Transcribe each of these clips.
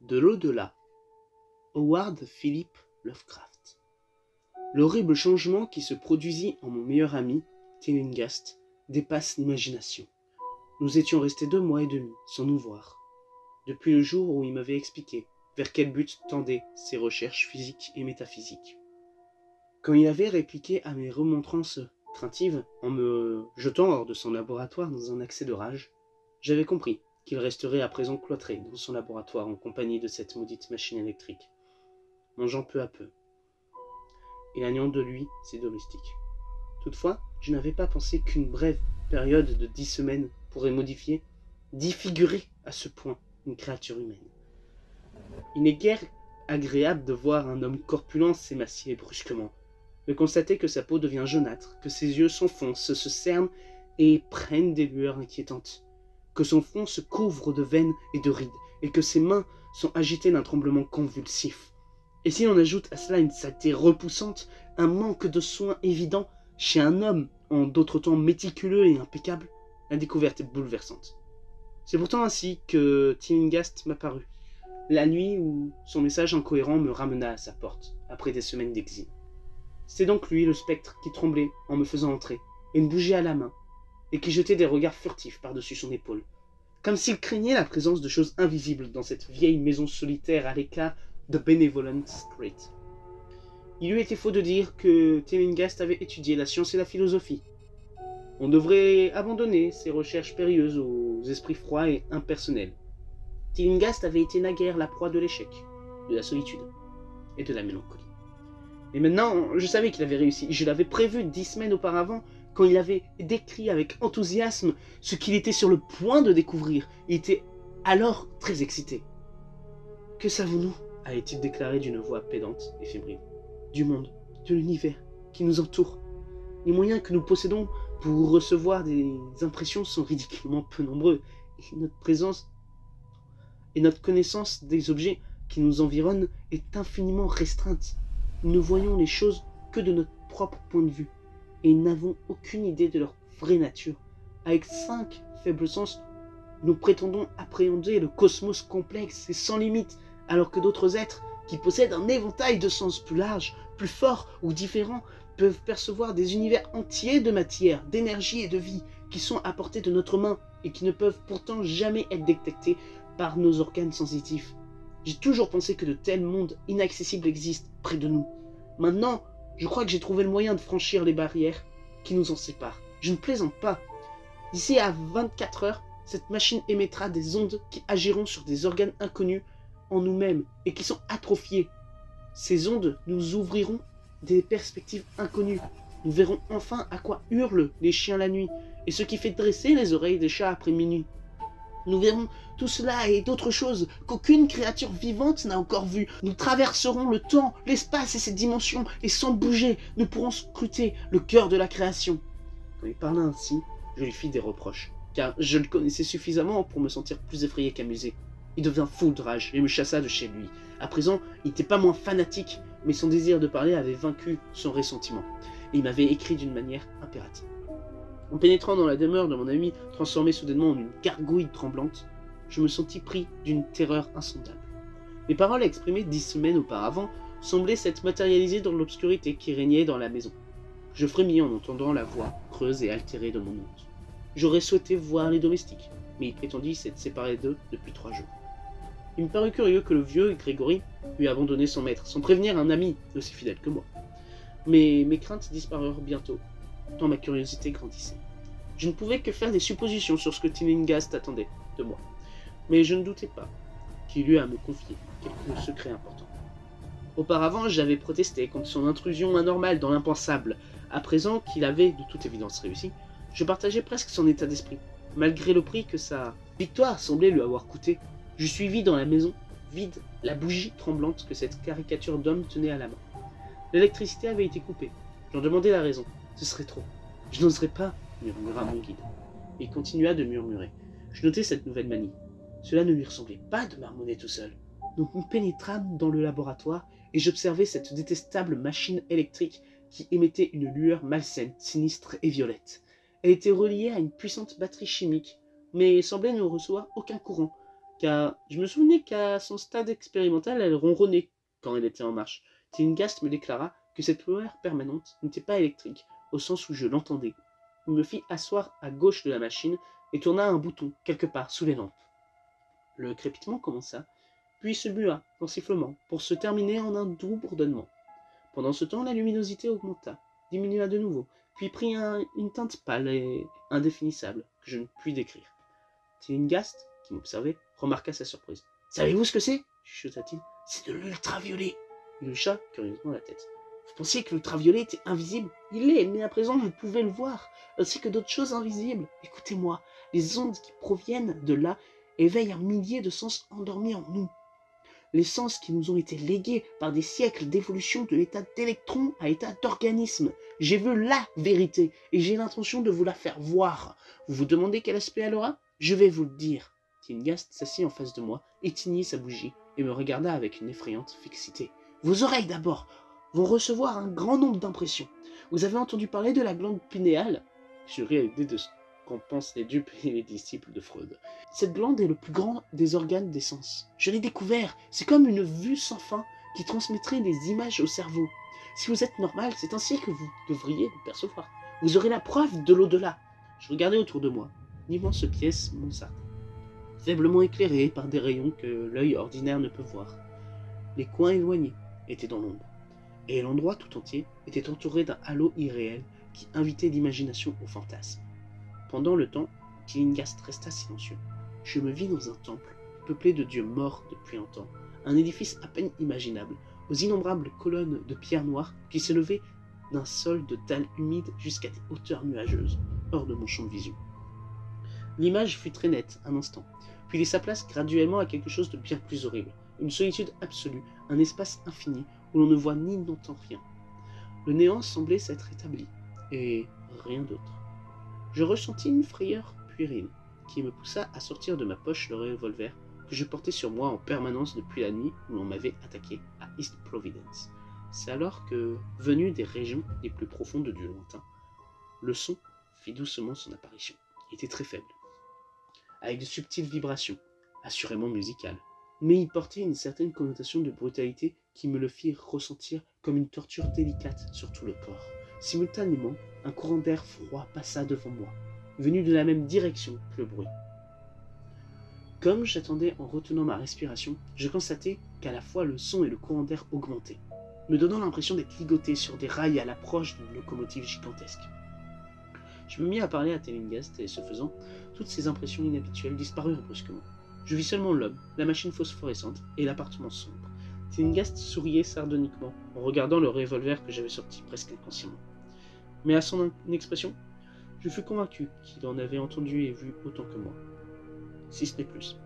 De l'au-delà. Howard Philip Lovecraft. L'horrible changement qui se produisit en mon meilleur ami, Tillinghast, dépasse l'imagination. Nous étions restés 2 mois et demi sans nous voir, depuis le jour où il m'avait expliqué vers quel but tendaient ses recherches physiques et métaphysiques. Quand il avait répliqué à mes remontrances craintives en me jetant hors de son laboratoire dans un accès de rage, j'avais compris qu'il resterait à présent cloîtré dans son laboratoire en compagnie de cette maudite machine électrique, mangeant peu à peu, éloignant de lui ses domestiques. Toutefois, je n'avais pas pensé qu'une brève période de 10 semaines pourrait modifier, défigurer à ce point une créature humaine. Il n'est guère agréable de voir un homme corpulent s'émacier brusquement, de constater que sa peau devient jaunâtre, que ses yeux s'enfoncent, se cernent et prennent des lueurs inquiétantes, que son front se couvre de veines et de rides, et que ses mains sont agitées d'un tremblement convulsif. Et si l'on ajoute à cela une saleté repoussante, un manque de soins évident chez un homme en d'autres temps méticuleux et impeccable, la découverte est bouleversante. C'est pourtant ainsi que Tillinghast m'apparut, la nuit où son message incohérent me ramena à sa porte, après des semaines d'exil. C'était donc lui, le spectre, qui tremblait en me faisant entrer, et une bougie à la main, et qui jetait des regards furtifs par-dessus son épaule, comme s'il craignait la présence de choses invisibles dans cette vieille maison solitaire à l'écart de Benevolent Street. Il eût été faux de dire que Tillinghast avait étudié la science et la philosophie. On devrait abandonner ces recherches périlleuses aux esprits froids et impersonnels. Tillinghast avait été naguère la proie de l'échec, de la solitude et de la mélancolie. Et maintenant, je savais qu'il avait réussi. Je l'avais prévu 10 semaines auparavant, quand il avait décrit avec enthousiasme ce qu'il était sur le point de découvrir. Il était alors très excité. « Que savons-nous » avait-il déclaré d'une voix pédante et fébrile. « Du monde, de l'univers qui nous entoure. Les moyens que nous possédons pour recevoir des impressions sont ridiculement peu nombreux, et notre présence et notre connaissance des objets qui nous environnent est infiniment restreinte. Nous ne voyons les choses que de notre propre point de vue, et n'avons aucune idée de leur vraie nature. Avec 5 faibles sens, nous prétendons appréhender le cosmos complexe et sans limite, alors que d'autres êtres, qui possèdent un éventail de sens plus large, plus fort ou différent, peuvent percevoir des univers entiers de matière, d'énergie et de vie, qui sont à portée de notre main, et qui ne peuvent pourtant jamais être détectés par nos organes sensitifs. J'ai toujours pensé que de tels mondes inaccessibles existent près de nous. Maintenant, je crois que j'ai trouvé le moyen de franchir les barrières qui nous en séparent. Je ne plaisante pas. D'ici à 24 heures, cette machine émettra des ondes qui agiront sur des organes inconnus en nous-mêmes et qui sont atrophiés. Ces ondes nous ouvriront des perspectives inconnues. Nous verrons enfin à quoi hurlent les chiens la nuit et ce qui fait dresser les oreilles des chats après minuit. Nous verrons tout cela et d'autres choses qu'aucune créature vivante n'a encore vues. Nous traverserons le temps, l'espace et ses dimensions, et sans bouger, nous pourrons scruter le cœur de la création. Quand il parla ainsi, je lui fis des reproches, car je le connaissais suffisamment pour me sentir plus effrayé qu'amusé. Il devint fou de rage et me chassa de chez lui. À présent, il n'était pas moins fanatique, mais son désir de parler avait vaincu son ressentiment, et il m'avait écrit d'une manière impérative. En pénétrant dans la demeure de mon ami, transformé soudainement en une gargouille tremblante, je me sentis pris d'une terreur insondable. Mes paroles exprimées 10 semaines auparavant semblaient s'être matérialisées dans l'obscurité qui régnait dans la maison. Je frémis en entendant la voix creuse et altérée de mon hôte. J'aurais souhaité voir les domestiques, mais il prétendit s'être séparé d'eux depuis 3 jours. Il me parut curieux que le vieux Grégory eût abandonné son maître, sans prévenir un ami aussi fidèle que moi. Mais mes craintes disparurent bientôt, tant ma curiosité grandissait. Je ne pouvais que faire des suppositions sur ce que Tillinghast attendait de moi, mais je ne doutais pas qu'il eût à me confier quelque secret important. Auparavant, j'avais protesté contre son intrusion anormale dans l'impensable. À présent qu'il avait de toute évidence réussi, je partageais presque son état d'esprit, malgré le prix que sa victoire semblait lui avoir coûté. Je suivis dans la maison, vide, la bougie tremblante que cette caricature d'homme tenait à la main. L'électricité avait été coupée. J'en demandai la raison. Ce serait trop. Je n'oserais pas, murmura mon guide. Il continua de murmurer. Je notai cette nouvelle manie. Cela ne lui ressemblait pas de marmonner tout seul. Donc nous pénétrâmes dans le laboratoire et j'observai cette détestable machine électrique qui émettait une lueur malsaine, sinistre et violette. Elle était reliée à une puissante batterie chimique, mais semblait ne recevoir aucun courant. car je me souvenais qu'à son stade expérimental, elle ronronnait quand elle était en marche. Tillinghast me déclara que cette lueur permanente n'était pas électrique, au sens où je l'entendais. Il me fit asseoir à gauche de la machine et tourna un bouton quelque part sous les lampes. Le crépitement commença, puis se bua en sifflement, pour se terminer en un doux bourdonnement. Pendant ce temps, la luminosité augmenta, diminua de nouveau, puis prit une teinte pâle et indéfinissable, que je ne puis décrire. Tillinghast, qui m'observait, remarqua sa surprise. « Savez-vous ce que c'est » chuchota-t-il. « C'est de l'ultraviolet !» Il hocha curieusement la tête. « Vous pensiez que l'ultraviolet était invisible ? Il l'est, mais à présent vous pouvez le voir, ainsi que d'autres choses invisibles. Écoutez-moi, les ondes qui proviennent de là éveillent un millier de sens endormis en nous. Les sens qui nous ont été légués par des siècles d'évolution de l'état d'électron à l'état d'organisme. J'ai vu la vérité, et j'ai l'intention de vous la faire voir. Vous vous demandez quel aspect elle aura ? Je vais vous le dire. » Tillinghast s'assit en face de moi, éteignit sa bougie, et me regarda avec une effrayante fixité. « Vos oreilles d'abord vont recevoir un grand nombre d'impressions. Vous avez entendu parler de la glande pinéale ?» Je ris à l'idée de ce qu'en pensent les dupes et les disciples de Freud. « Cette glande est le plus grand des organes des sens. Je l'ai découvert, c'est comme une vue sans fin qui transmettrait des images au cerveau. Si vous êtes normal, c'est ainsi que vous devriez le percevoir. Vous aurez la preuve de l'au-delà. » Je regardais autour de moi, l'immense pièce mansarde, faiblement éclairée par des rayons que l'œil ordinaire ne peut voir. Les coins éloignés étaient dans l'ombre, et l'endroit tout entier était entouré d'un halo irréel qui invitait l'imagination au fantasme. Pendant le temps, Tillinghast resta silencieux. Je me vis dans un temple, peuplé de dieux morts depuis longtemps, un édifice à peine imaginable, aux innombrables colonnes de pierre noire qui s'élevaient d'un sol de dalles humides jusqu'à des hauteurs nuageuses, hors de mon champ de vision. L'image fut très nette un instant, puis laissa place graduellement à quelque chose de bien plus horrible, une solitude absolue, un espace infini où l'on ne voit ni n'entend rien. Le néant semblait s'être établi, et rien d'autre. Je ressentis une frayeur puérile, qui me poussa à sortir de ma poche le revolver que je portais sur moi en permanence depuis la nuit où l'on m'avait attaqué à East Providence. C'est alors que, venu des régions les plus profondes du lointain, le son fit doucement son apparition. Il était très faible, avec de subtiles vibrations, assurément musicales, mais il portait une certaine connotation de brutalité qui me le fit ressentir comme une torture délicate sur tout le corps. Simultanément, un courant d'air froid passa devant moi, venu de la même direction que le bruit. Comme j'attendais en retenant ma respiration, je constatai qu'à la fois le son et le courant d'air augmentaient, me donnant l'impression d'être ligoté sur des rails à l'approche d'une locomotive gigantesque. Je me mis à parler à Tillinghast et, ce faisant, toutes ces impressions inhabituelles disparurent brusquement. Je vis seulement l'homme, la machine phosphorescente et l'appartement sombre. Tillinghast souriait sardoniquement en regardant le revolver que j'avais sorti presque inconsciemment. Mais à son expression, je fus convaincu qu'il en avait entendu et vu autant que moi, si ce n'est plus.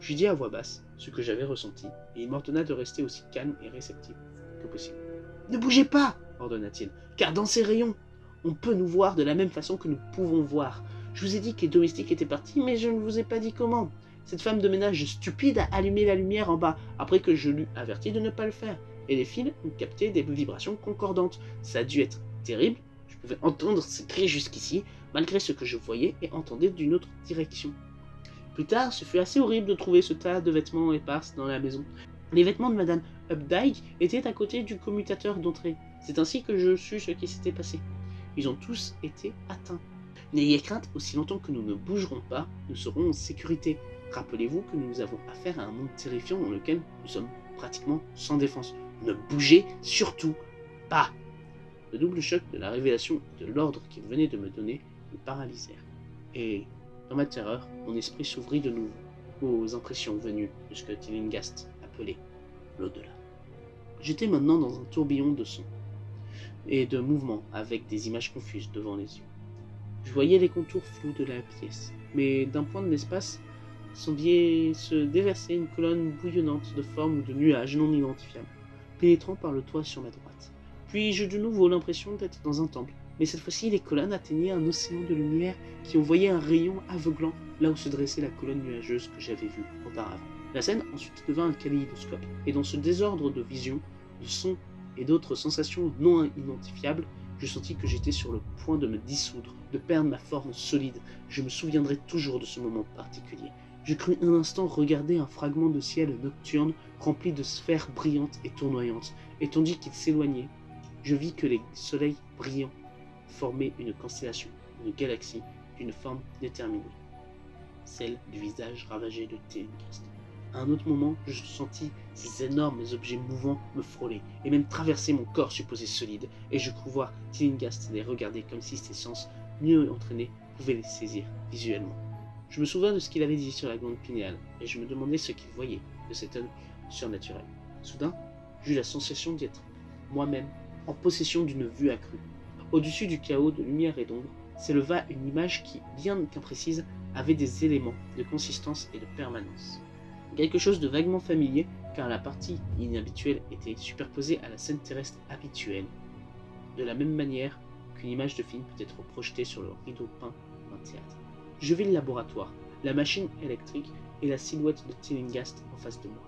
Je lui dis à voix basse ce que j'avais ressenti, et il m'ordonna de rester aussi calme et réceptif que possible. « Ne bougez pas !» ordonna-t-il, « car dans ces rayons, on peut nous voir de la même façon que nous pouvons voir. Je vous ai dit que les domestiques étaient partis, mais je ne vous ai pas dit comment. Cette femme de ménage stupide a allumé la lumière en bas, après que je l'eus averti de ne pas le faire, et les fils ont capté des vibrations concordantes. Ça a dû être terrible, je pouvais entendre ces cris jusqu'ici, malgré ce que je voyais et entendais d'une autre direction. Plus tard, ce fut assez horrible de trouver ce tas de vêtements épars dans la maison. Les vêtements de Madame Updike étaient à côté du commutateur d'entrée. C'est ainsi que je sus ce qui s'était passé. Ils ont tous été atteints. N'ayez crainte, aussi longtemps que nous ne bougerons pas, nous serons en sécurité. Rappelez-vous que nous avons affaire à un monde terrifiant dans lequel nous sommes pratiquement sans défense. Ne bougez surtout pas. Le double choc de la révélation et de l'ordre qu'il venait de me donner me paralysèrent. Et, dans ma terreur, mon esprit s'ouvrit de nouveau aux impressions venues de ce que Tillinghast appelait l'au-delà. J'étais maintenant dans un tourbillon de sons et de mouvements avec des images confuses devant les yeux. Je voyais les contours flous de la pièce, mais d'un point de l'espace semblait se déverser une colonne bouillonnante de formes ou de nuages non identifiables, pénétrant par le toit sur ma droite. Puis j'eus de nouveau l'impression d'être dans un temple, mais cette fois-ci les colonnes atteignaient un océan de lumière qui envoyait un rayon aveuglant là où se dressait la colonne nuageuse que j'avais vue auparavant. La scène ensuite devint un kaléidoscope, et dans ce désordre de visions, de sons et d'autres sensations non identifiables, je sentis que j'étais sur le point de me dissoudre, de perdre ma forme solide. Je me souviendrai toujours de ce moment particulier. Je crus un instant regarder un fragment de ciel nocturne rempli de sphères brillantes et tournoyantes, et tandis qu'il s'éloignait, je vis que les soleils brillants formaient une constellation, une galaxie d'une forme déterminée, celle du visage ravagé de Tillinghast. À un autre moment, je sentis ces énormes objets mouvants me frôler, et même traverser mon corps supposé solide, et je crus voir Tillinghast les regarder comme si ses sens mieux entraînés pouvaient les saisir visuellement. Je me souviens de ce qu'il avait dit sur la glande pinéale, et je me demandais ce qu'il voyait de cet œil surnaturel. Soudain, j'eus la sensation d'être moi-même en possession d'une vue accrue. Au-dessus du chaos de lumière et d'ombre, s'éleva une image qui, bien qu'imprécise, avait des éléments de consistance et de permanence. Quelque chose de vaguement familier, car la partie inhabituelle était superposée à la scène terrestre habituelle, de la même manière qu'une image de film peut être projetée sur le rideau peint d'un théâtre. Je vis le laboratoire, la machine électrique et la silhouette de Tillinghast en face de moi.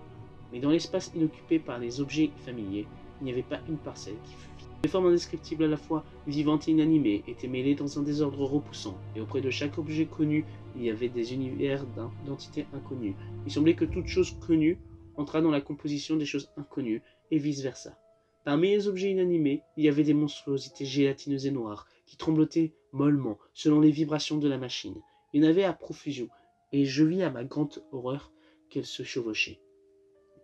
Mais dans l'espace inoccupé par les objets familiers, il n'y avait pas une parcelle qui fût vide. Des formes indescriptibles à la fois vivantes et inanimées étaient mêlées dans un désordre repoussant, et auprès de chaque objet connu, il y avait des univers d'entités inconnues. Il semblait que toute chose connue entra dans la composition des choses inconnues, et vice-versa. Parmi les objets inanimés, il y avait des monstruosités gélatineuses et noires, qui tremblotaient mollement, selon les vibrations de la machine. Il y en avait à profusion, et je vis à ma grande horreur qu'elles se chevauchaient.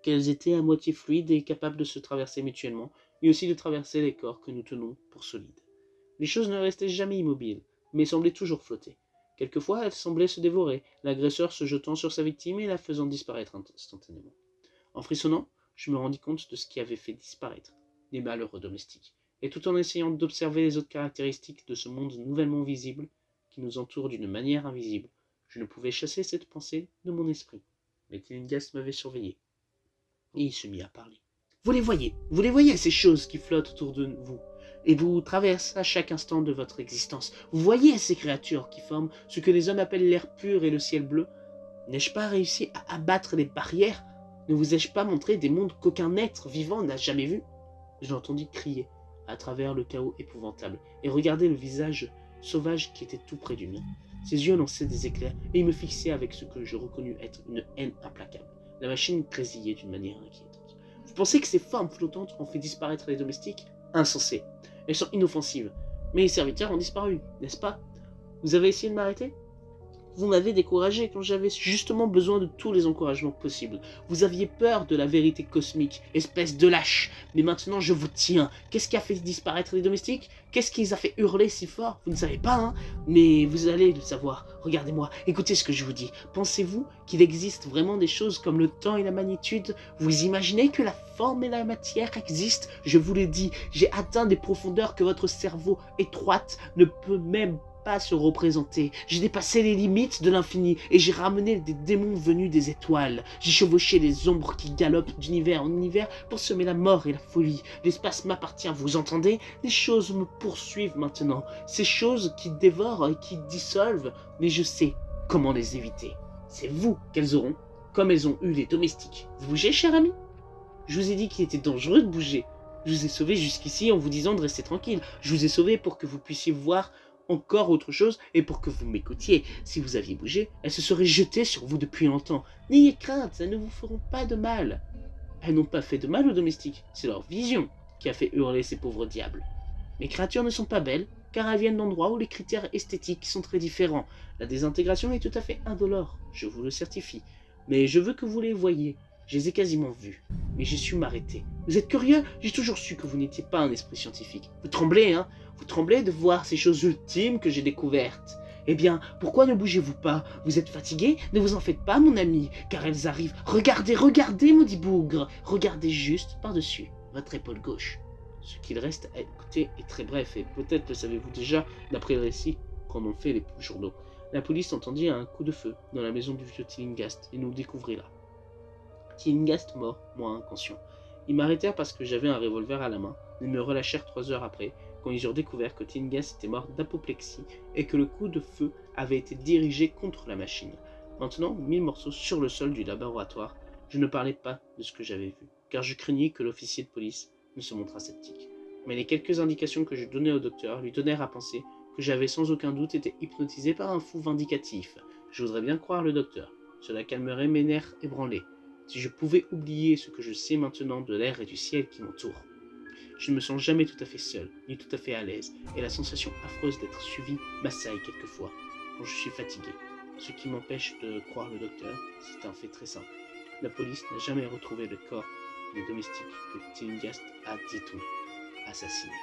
Qu'elles étaient à moitié fluides et capables de se traverser mutuellement, mais aussi de traverser les corps que nous tenons pour solides. Les choses ne restaient jamais immobiles, mais semblaient toujours flotter. Quelquefois, elles semblaient se dévorer, l'agresseur se jetant sur sa victime et la faisant disparaître instantanément. En frissonnant, je me rendis compte de ce qui avait fait disparaître les malheureux domestiques, et tout en essayant d'observer les autres caractéristiques de ce monde nouvellement visible, qui nous entoure d'une manière invisible, je ne pouvais chasser cette pensée de mon esprit. Mais Tillinghast m'avait surveillé, et il se mit à parler. Vous les voyez ces choses qui flottent autour de vous, et vous traversent à chaque instant de votre existence. Vous voyez ces créatures qui forment ce que les hommes appellent l'air pur et le ciel bleu. N'ai-je pas réussi à abattre les barrières? Ne vous ai-je pas montré des mondes qu'aucun être vivant n'a jamais vus? Je l'entendis crier à travers le chaos épouvantable, et regarder le visage sauvage qui était tout près du mien. Ses yeux lançaient des éclairs, et il me fixait avec ce que je reconnus être une haine implacable. La machine grésillait d'une manière inquiétante. Vous pensez que ces formes flottantes ont fait disparaître les domestiques? Insensé. Elles sont inoffensives. Mais les serviteurs ont disparu, n'est-ce pas? Vous avez essayé de m'arrêter? Vous m'avez découragé quand j'avais justement besoin de tous les encouragements possibles. Vous aviez peur de la vérité cosmique, espèce de lâche. Mais maintenant je vous tiens. Qu'est-ce qui a fait disparaître les domestiques? Qu'est-ce qui les a fait hurler si fort? Vous ne savez pas, hein? Mais vous allez le savoir. Regardez-moi, écoutez ce que je vous dis. Pensez-vous qu'il existe vraiment des choses comme le temps et la magnitude? Vous imaginez que la forme et la matière existent? Je vous l'ai dit, j'ai atteint des profondeurs que votre cerveau étroite ne peut même pas se représenter. J'ai dépassé les limites de l'infini et j'ai ramené des démons venus des étoiles. J'ai chevauché les ombres qui galopent d'univers en univers pour semer la mort et la folie. L'espace m'appartient, vous entendez? Les choses me poursuivent maintenant. Ces choses qui dévorent et qui dissolvent, mais je sais comment les éviter. C'est vous qu'elles auront, comme elles ont eu les domestiques. Vous bougez, cher ami? Je vous ai dit qu'il était dangereux de bouger. Je vous ai sauvé jusqu'ici en vous disant de rester tranquille. Je vous ai sauvé pour que vous puissiez voir encore autre chose et pour que vous m'écoutiez. Si vous aviez bougé, elles se seraient jetées sur vous depuis longtemps. N'ayez crainte, elles ne vous feront pas de mal. Elles n'ont pas fait de mal aux domestiques, c'est leur vision qui a fait hurler ces pauvres diables. Les créatures ne sont pas belles, car elles viennent d'endroits où les critères esthétiques sont très différents. La désintégration est tout à fait indolore, je vous le certifie. Mais je veux que vous les voyiez. Je les ai quasiment vus, mais j'ai su m'arrêter. Vous êtes curieux? J'ai toujours su que vous n'étiez pas un esprit scientifique. Vous tremblez, hein? Vous tremblez de voir ces choses ultimes que j'ai découvertes. Eh bien, pourquoi ne bougez-vous pas? Vous êtes fatigué? Ne vous en faites pas, mon ami, car elles arrivent. Regardez, regardez, maudit bougre. Regardez juste par-dessus votre épaule gauche. Ce qu'il reste à écouter est très bref, et peut-être le savez-vous déjà, d'après le récit qu'en ont fait les journaux. La police entendit un coup de feu dans la maison du vieux Tillinghast, et nous le découvrit là. Tillinghast mort, moi inconscient. Ils m'arrêtèrent parce que j'avais un revolver à la main, mais me relâchèrent 3 heures après, quand ils eurent découvert que Tillinghast était mort d'apoplexie et que le coup de feu avait été dirigé contre la machine. Maintenant, 1000 morceaux sur le sol du laboratoire, je ne parlais pas de ce que j'avais vu, car je craignais que l'officier de police ne se montrât sceptique. Mais les quelques indications que je donnais au docteur lui donnèrent à penser que j'avais sans aucun doute été hypnotisé par un fou vindicatif. Je voudrais bien croire le docteur. Cela calmerait mes nerfs ébranlés, si je pouvais oublier ce que je sais maintenant de l'air et du ciel qui m'entourent. Je ne me sens jamais tout à fait seul, ni tout à fait à l'aise, et la sensation affreuse d'être suivi m'assaille quelquefois, quand je suis fatigué. Ce qui m'empêche de croire le docteur, c'est un fait très simple. La police n'a jamais retrouvé le corps du domestique que Tillinghast a, dit-on, assassiné.